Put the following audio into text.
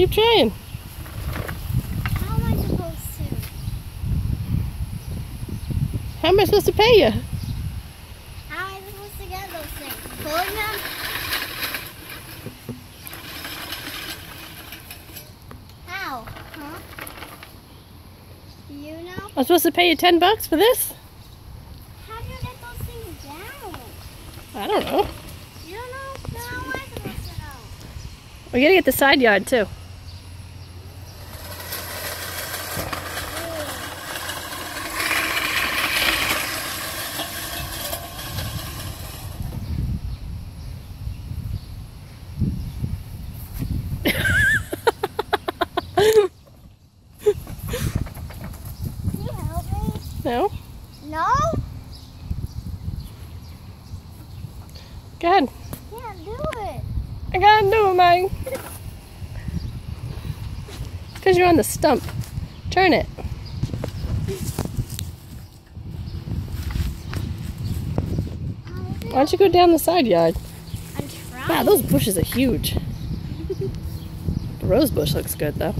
Keep trying. How am I supposed to? How am I supposed to pay you? How am I supposed to get those things? Pulling them? How? Huh? Do you know? I'm supposed to pay you $10 for this? How do you get those things down? I don't know. You don't know? Then how am I supposed to know? We gotta get the side yard too. Can you help me? No? No? Go ahead. Can't do it. I gotta do it, man. Because you're on the stump. Turn it. Why don't you go down the side yard? I'm trying. Wow, those bushes are huge. The rose bush looks good though.